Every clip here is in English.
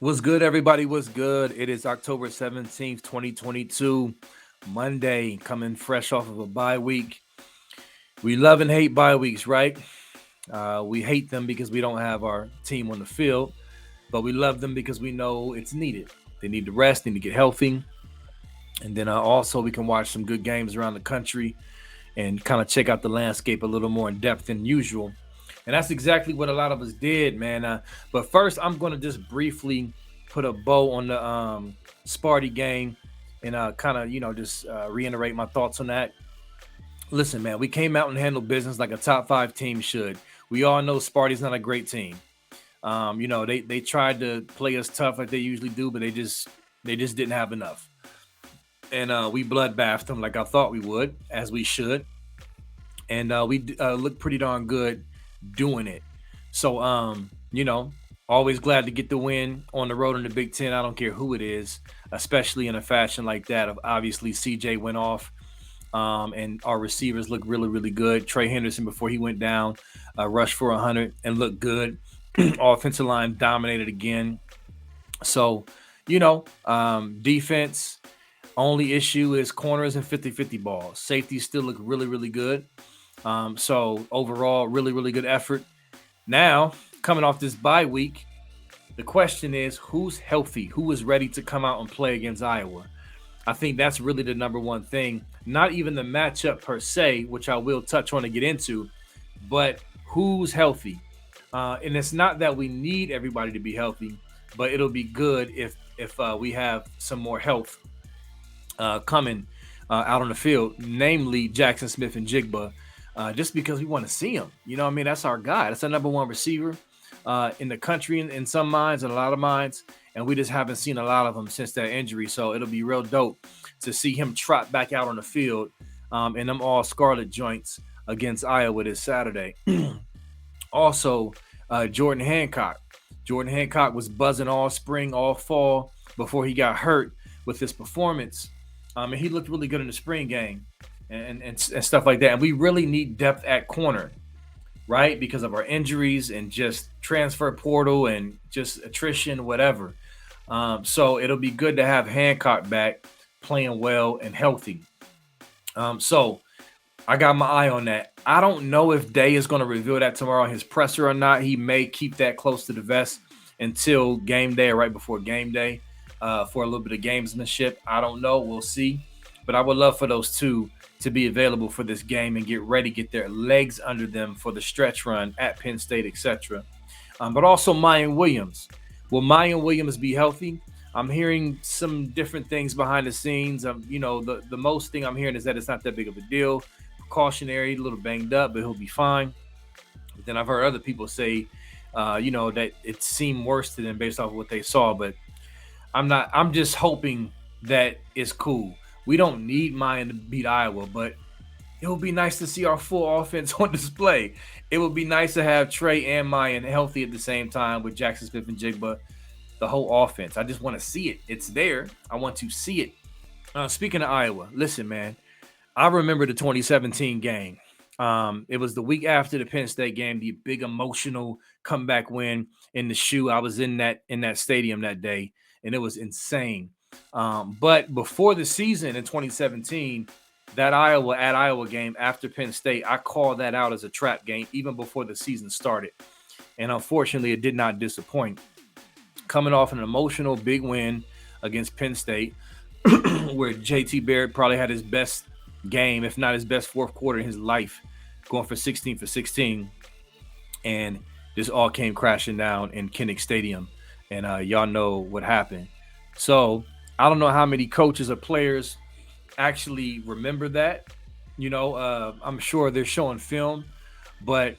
What's good, everybody? What's good? It is October 17th, 2022, Monday, coming fresh off of a bye week. We love and hate bye weeks, right? We hate them because we don't have our team on the field, but we love them because we know it's needed. They need to rest, need to get healthy. And then also, we can watch some good games around the country and kind of check out the landscape a little more in depth than usual. And that's exactly what a lot of us did, man. But first, I'm going to just briefly put a bow on the Sparty game and kind of, just reiterate my thoughts on that. Listen, man, we came out and handled business like a top five team should. We all know Sparty's not a great team. They tried to play us tough like they usually do, but they just didn't have enough. And we bloodbathed them like I thought we would, as we should. And we looked pretty darn good doing it. So, always glad to get the win on the road in the Big Ten. I don't care who it is, especially in a fashion like that. Of obviously, CJ went off, and our receivers look really, really good. Trey Henderson, before he went down, rushed for 100 and looked good. Offensive line dominated again. So, defense. Only issue is corners and 50-50 balls. Safeties still look really, really good. So overall, really, really good effort. Now, coming off this bye week, the question is who's healthy? Who is ready to come out and play against Iowa? I think that's really the number one thing. Not even the matchup per se, which I will touch on and get into, but who's healthy. And it's not that we need everybody to be healthy, but it'll be good if we have some more health coming out on the field, namely Jackson Smith and Jigba, just because we want to see him. That's our guy. That's our number one receiver in the country in some minds and a lot of minds, and we just haven't seen a lot of them since that injury. So it'll be real dope to see him trot back out on the field in them all scarlet joints against Iowa this Saturday. Also, Jordan Hancock. Jordan Hancock was buzzing all spring, all fall before he got hurt with his performance. And he looked really good in the spring game and stuff like that. And we really need depth at corner, right? Because of our injuries and just transfer portal and just attrition, whatever. So it'll be good to have Hancock back playing well and healthy. So I got my eye on that. I don't know if Day is going to reveal that tomorrow in his presser or not. He may keep that close to the vest until game day or right before game day. For a little bit of gamesmanship. I don't know. We'll see. But I would love for those two to be available for this game and get ready, get their legs under them for the stretch run at Penn State, etc. But also Mayan Williams. Will Mayan Williams be healthy? I'm hearing some different things behind the scenes. The most thing I'm hearing is that it's not that big of a deal. Precautionary, a little banged up, but he'll be fine. But then I've heard other people say, that it seemed worse to them based off of what they saw. But I'm just hoping that it's cool. We don't need Mayan to beat Iowa, but it would be nice to see our full offense on display. It would be nice to have Trey and Mayan healthy at the same time with Jackson Smith and Jigba, the whole offense. I just want to see it. It's there. I want to see it. Speaking of Iowa, listen, man, I remember the 2017 game. It was the week after the Penn State game, the big emotional comeback win in the shoe. I was in that stadium that day. And it was insane. But before the season in 2017, that Iowa game after Penn State, I called that out as a trap game even before the season started. And unfortunately, it did not disappoint. Coming off an emotional big win against Penn State, where JT Barrett probably had his best game, if not his best fourth quarter in his life, going for 16 for 16. And this all came crashing down in Kinnick Stadium. And y'all know what happened. So I don't know how many coaches or players actually remember that. I'm sure they're showing film. But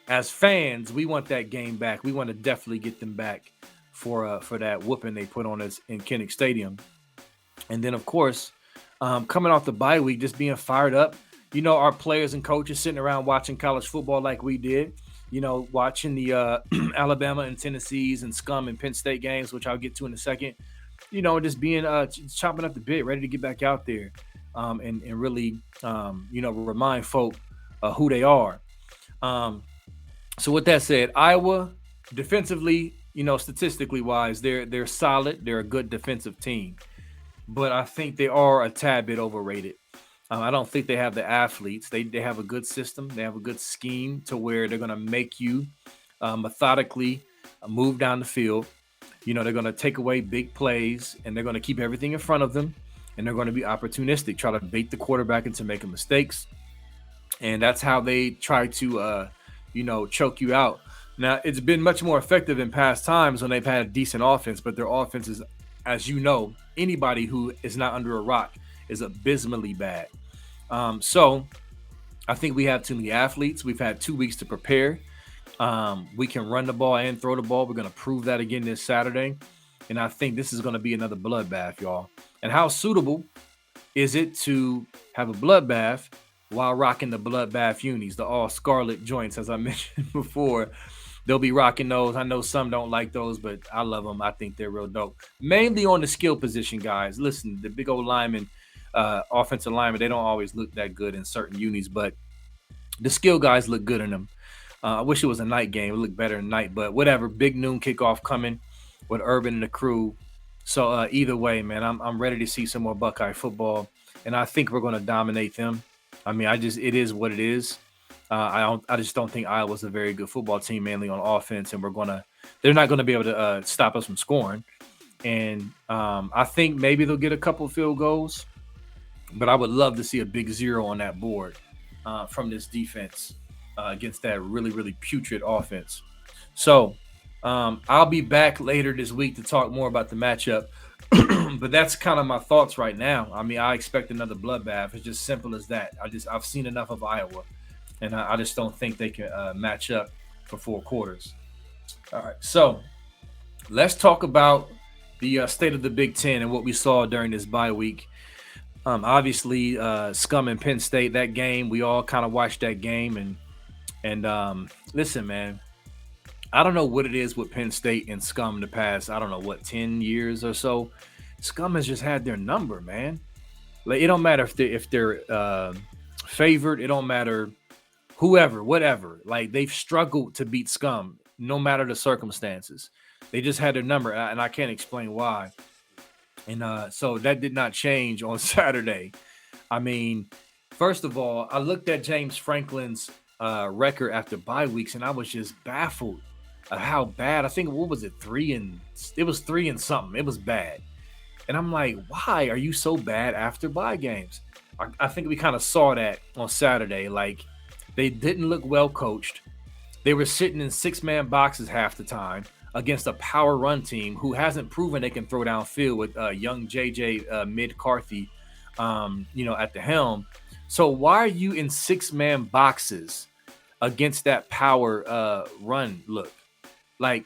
as fans, we want that game back. We want to definitely get them back for that whooping they put on us in Kinnick Stadium. And then, of course, coming off the bye week, just being fired up. Our players and coaches sitting around watching college football like we did. Watching the Alabama and Tennessee's and Scum and Penn State games, which I'll get to in a second. Just being chopping up the bit, ready to get back out there and really, remind folk who they are. So with that said, Iowa defensively, statistically wise, they're solid. They're a good defensive team, but I think they are a tad bit overrated. I don't think they have the athletes. They have a good system. They have a good scheme to where they're going to make you methodically move down the field. They're going to take away big plays and they're going to keep everything in front of them and they're going to be opportunistic, try to bait the quarterback into making mistakes. And that's how they try to, choke you out. Now, it's been much more effective in past times when they've had a decent offense, but their offense is, as you know, anybody who is not under a rock is abysmally bad. So I think we have too many athletes. We've had 2 weeks to prepare. We can run the ball and throw the ball. We're going to prove that again this Saturday. And I think this is going to be another bloodbath, y'all. And how suitable is it to have a bloodbath while rocking the bloodbath unis, the all scarlet joints, as I mentioned before? They'll be rocking those. I know some don't like those, but I love them. I think they're real dope. Mainly on the skill position, guys. Listen, the big old linemen, offensive linemen, they don't always look that good in certain unis, but the skill guys look good in them. I wish it was a night game. It looked better at night, but whatever. Big noon kickoff coming with Urban and the crew. So either way, man, I'm ready to see some more Buckeye football, and I think we're going to dominate them. I mean, it is what it is. I just don't think Iowa's a very good football team, mainly on offense, and they're not going to be able to stop us from scoring. And I think maybe they'll get a couple field goals, but I would love to see a big 0 on that board from this defense against that really, really putrid offense. So I'll be back later this week to talk more about the matchup, but that's kind of my thoughts right now. I mean, I expect another bloodbath. It's just simple as that. I've seen enough of Iowa. And I just don't think they can match up for 4 quarters. All right, so let's talk about the state of the Big Ten and what we saw during this bye week. Obviously, Scum and Penn State, that game, we all kind of watched that game. And listen, man, I don't know what it is with Penn State and Scum the past, 10 years or so. Scum has just had their number, man. Like, it don't matter if they're favored. It don't matter. Whoever, whatever, like they've struggled to beat Scum no matter the circumstances. They just had their number, and I can't explain why. And so that did not change on Saturday. I mean, first of all, I looked at James Franklin's record after bye weeks, and I was just baffled at how bad. I think, what was it, 3 and something. It was bad. And I'm like, why are you so bad after bye games? I think we kind of saw that on Saturday. Like, they didn't look well coached. They were sitting in 6-man boxes half the time against a power run team who hasn't proven they can throw downfield with young JJ McCarthy, at the helm. So why are you in 6-man boxes against that power run look? Like,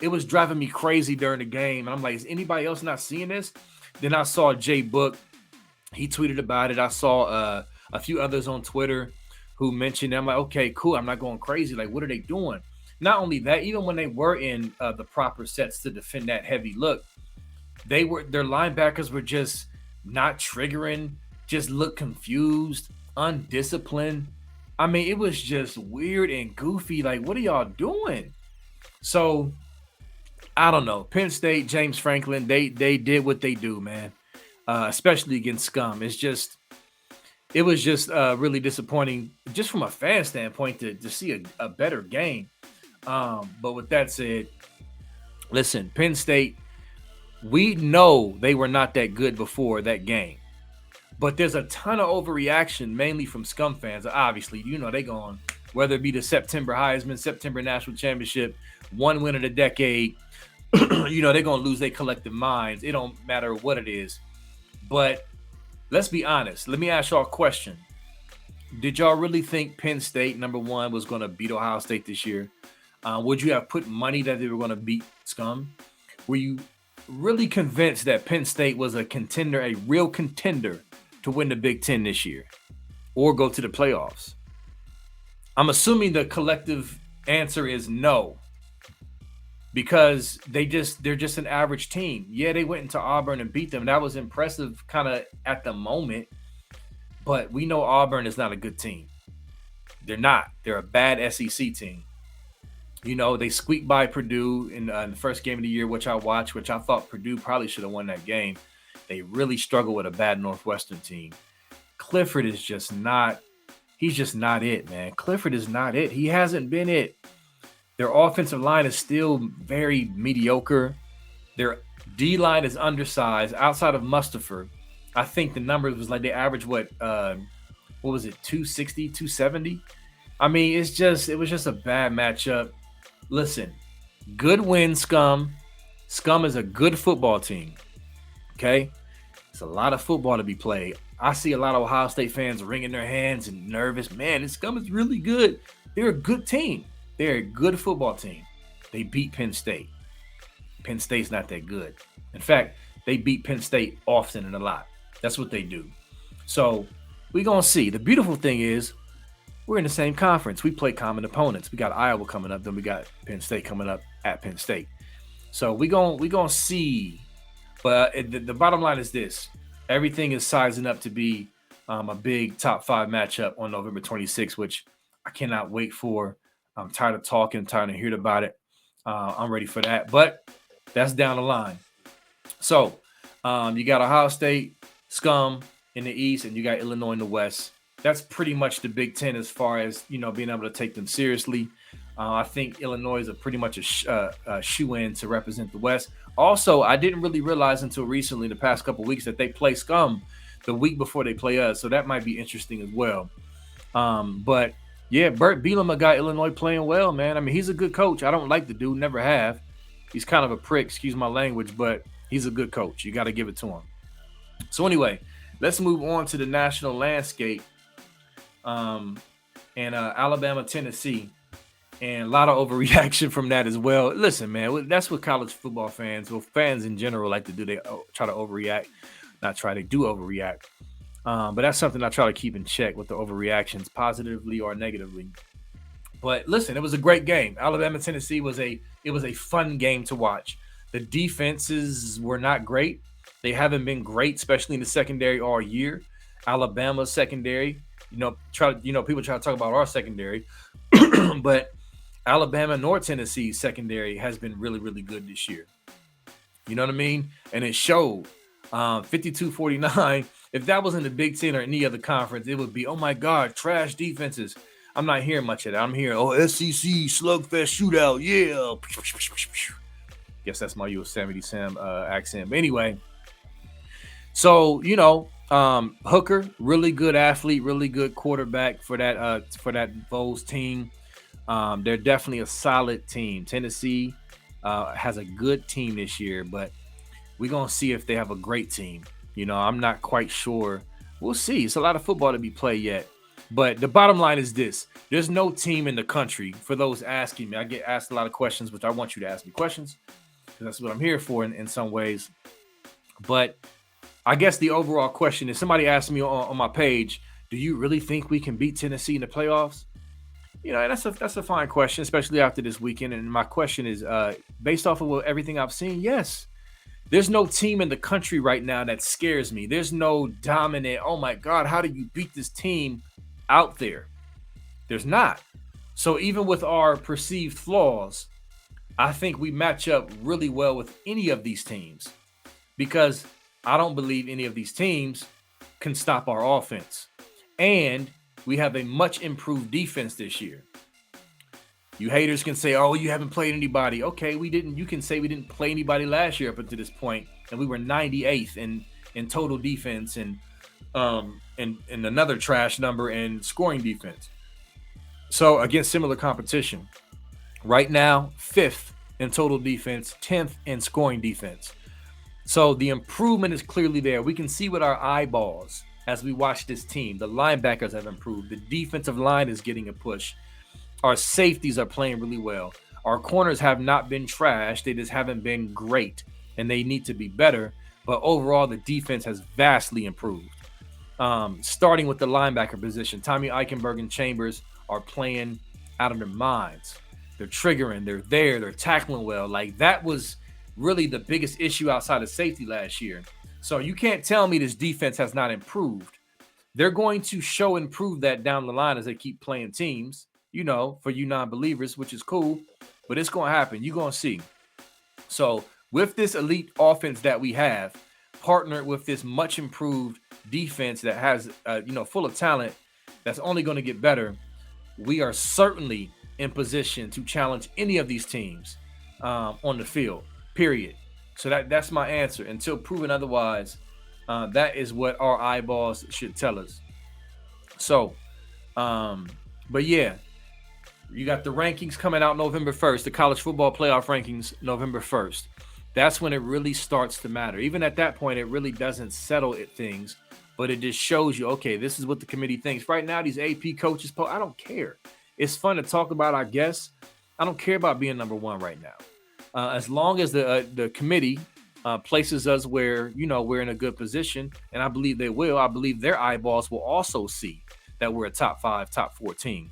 it was driving me crazy during the game. And I'm like, is anybody else not seeing this? Then I saw Jay Book. He tweeted about it. I saw a few others on Twitter who mentioned it. I'm like, okay, cool. I'm not going crazy. Like, what are they doing? Not only that, even when they were in the proper sets to defend that heavy look, their linebackers were just not triggering, just look confused, undisciplined. I mean, it was just weird and goofy. Like, what are y'all doing? So, I don't know. Penn State, James Franklin, they did what they do, man, especially against Scum. It was just really disappointing, just from a fan standpoint, to see a better game. But with that said, listen, Penn State, we know they were not that good before that game. But there's a ton of overreaction, mainly from Scum fans. Obviously, they going, whether it be the September Heisman, September National Championship, one win of the decade, they're going to lose their collective minds. It don't matter what it is. But let's be honest. Let me ask y'all a question. Did y'all really think Penn State, number one, was going to beat Ohio State this year? Would you have put money that they were going to beat Scum? Were you really convinced that Penn State was a contender, a real contender to win the Big Ten this year or go to the playoffs? I'm assuming the collective answer is no, because they're just an average team. Yeah, they went into Auburn and beat them. That was impressive kind of at the moment, but we know Auburn is not a good team. They're not. They're a bad SEC team. They squeaked by Purdue in the first game of the year, which I watched, which I thought Purdue probably should have won that game. They really struggle with a bad Northwestern team. Clifford is just not, he's just not it, man. Clifford is not it. He hasn't been it. Their offensive line is still very mediocre. Their D line is undersized. Outside of Mustafa, I think the numbers was like they averaged what was it, 260, 270? I mean, it was just a bad matchup. Listen, good win, Scum. Scum is a good football team. Okay? It's a lot of football to be played. I see a lot of Ohio State fans wringing their hands and nervous. Man, this Scum is really good. They're a good team. They're a good football team. They beat Penn State. Penn State's not that good. In fact, they beat Penn State often and a lot. That's what they do. So we're going to see. The beautiful thing is we're in the same conference. We play common opponents. We got Iowa coming up. Then we got Penn State coming up at Penn State. So we're gonna see. But the bottom line is this. Everything is sizing up to be a big top 5 matchup on November 26th, which I cannot wait for. I'm tired of talking. I'm tired of hearing about it. I'm ready for that. But that's down the line. So you got Ohio State, Scum in the East, and you got Illinois in the West. That's pretty much the Big Ten as far as, being able to take them seriously. I think Illinois is pretty much a shoe-in to represent the West. Also, I didn't really realize until recently, the past couple of weeks, that they play Scum the week before they play us. So that might be interesting as well. But, yeah, Burt Bielema got Illinois playing well, man. I mean, he's a good coach. I don't like the dude, never have. He's kind of a prick, excuse my language, but he's a good coach. You got to give it to him. So anyway, let's move on to the national landscape. Alabama, Tennessee, and a lot of overreaction from that as well. Listen, man, that's what college football fans, fans in general, like to do. They try to overreact, they do overreact. But that's something I try to keep in check with the overreactions, positively or negatively. But listen, it was a great game. Alabama, Tennessee was a fun game to watch. The defenses were not great. They haven't been great, especially in the secondary all year. Alabama's secondary, people try to talk about our secondary, but Alabama nor Tennessee's secondary has been really, really good this year. You know what I mean? And it showed. 52-49. If that wasn't the Big Ten or any other conference, it would be, oh my God, trash defenses. I'm not hearing much of that. I'm hearing, SEC slugfest shootout, yeah. Guess that's my Yosemite Sam accent. But anyway, so Hooker, really good athlete, really good quarterback for that Vols team. They're definitely a solid team. Tennessee has a good team this year, but we're going to see if they have a great team. I'm not quite sure. We'll see. It's a lot of football to be played yet. But the bottom line is this. There's no team in the country, for those asking me. I get asked a lot of questions, which I want you to ask me questions, because that's what I'm here for in some ways. But I guess the overall question is, somebody asked me on my page, do you really think we can beat Tennessee in the playoffs? That's a fine question, especially after this weekend. And my question is, based off of everything I've seen, yes. There's no team in the country right now that scares me. There's no dominant, oh my God, how do you beat this team out there? There's not. So even with our perceived flaws, I think we match up really well with any of these teams, because I don't believe any of these teams can stop our offense. And we have a much improved defense this year. You haters can say, oh, you haven't played anybody. Okay, we didn't. You can say we didn't play anybody last year up until this point, and we were 98th in total defense and another trash number in scoring defense. So against similar competition, right now 5th in total defense, 10th in scoring defense. So the improvement is clearly there. We can see with our eyeballs as we watch this team. The linebackers have improved. The defensive line is getting a push. Our safeties are playing really well. Our corners have not been trash. They just haven't been great, and they need to be better. But overall, the defense has vastly improved. Starting with the linebacker position, Tommy Eichenberg and Chambers are playing out of their minds. They're triggering. They're there. They're tackling well. Like, that was really the biggest issue outside of safety last year. So you can't tell me this defense has not improved. They're going to show and prove that down the line as they keep playing teams, for you non-believers, which is cool. but it's going to happen. You're going to see. So with this elite offense that we have, partnered with this much improved defense that has, full of talent, that's only going to get better, we are certainly in position to challenge any of these teams on the field, period. So that's my answer. Until proven otherwise, that is what our eyeballs should tell us. So, but yeah, you got the rankings coming out November 1st, the college football playoff rankings November 1st. That's when it really starts to matter. Even at that point, it really doesn't settle things, but it just shows you, okay, this is what the committee thinks. Right now, these AP coaches, I don't care. It's fun to talk about, I guess. I don't care about being number one right now. As long as the committee places us where, we're in a good position, and I believe they will. I believe their eyeballs will also see that we're a top 5, top 14.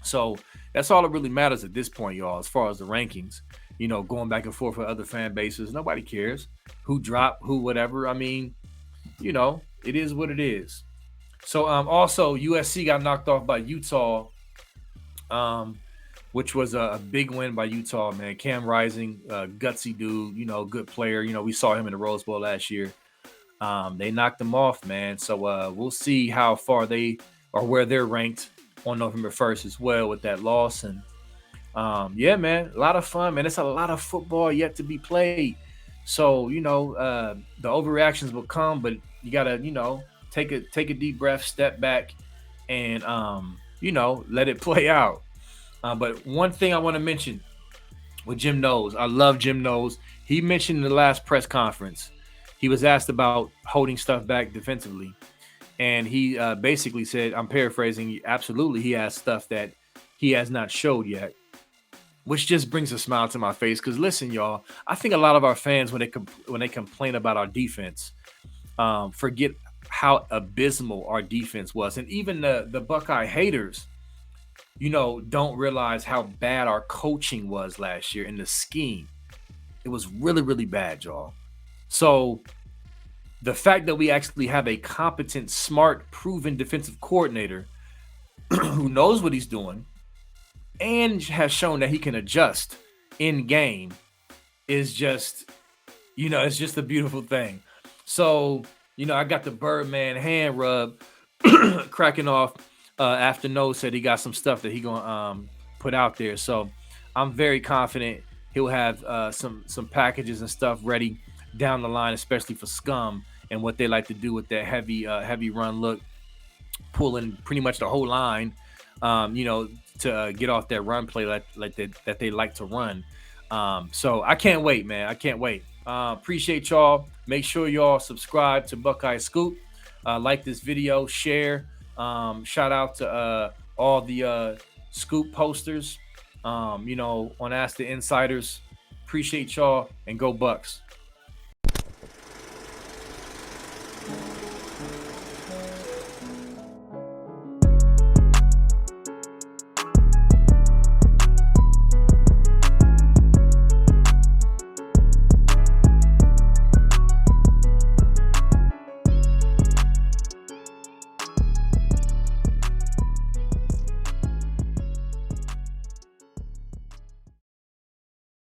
So that's all that really matters at this point, y'all, as far as the rankings. Going back and forth with other fan bases, nobody cares who dropped, who whatever. I mean, it is what it is. So also USC got knocked off by Utah, which was a big win by Utah, man. Cam Rising, gutsy dude, good player. We saw him in the Rose Bowl last year. They knocked him off, man. So we'll see how far they or where they're ranked on November 1st as well with that loss. And yeah, man, a lot of fun, man. It's a lot of football yet to be played. So, the overreactions will come, but you gotta, take a deep breath, step back, and let it play out. But one thing I want to mention with Jim Knowles, I love Jim Knowles. He mentioned in the last press conference, he was asked about holding stuff back defensively. And he basically said, I'm paraphrasing, absolutely, he has stuff that he has not showed yet, which just brings a smile to my face. Because listen, y'all, I think a lot of our fans, when they complain about our defense, forget how abysmal our defense was. And even the Buckeye haters, don't realize how bad our coaching was last year in the scheme. It was really, really bad, y'all. So the fact that we actually have a competent, smart, proven defensive coordinator who knows what he's doing and has shown that he can adjust in game is just, it's just a beautiful thing. So, I got the Birdman hand rub cracking off after Knowles said he got some stuff that he gonna put out there. So I'm very confident he'll have some packages and stuff ready down the line, especially for Scum and what they like to do with that heavy run look, pulling pretty much the whole line, to get off that run play that they like to run. So I can't wait, man. I can't wait. Appreciate y'all. Make sure y'all subscribe to Buckeye Scoop. Like this video, share. Shout out to all the Scoop posters, on Ask the Insiders. Appreciate y'all, and go Bucks.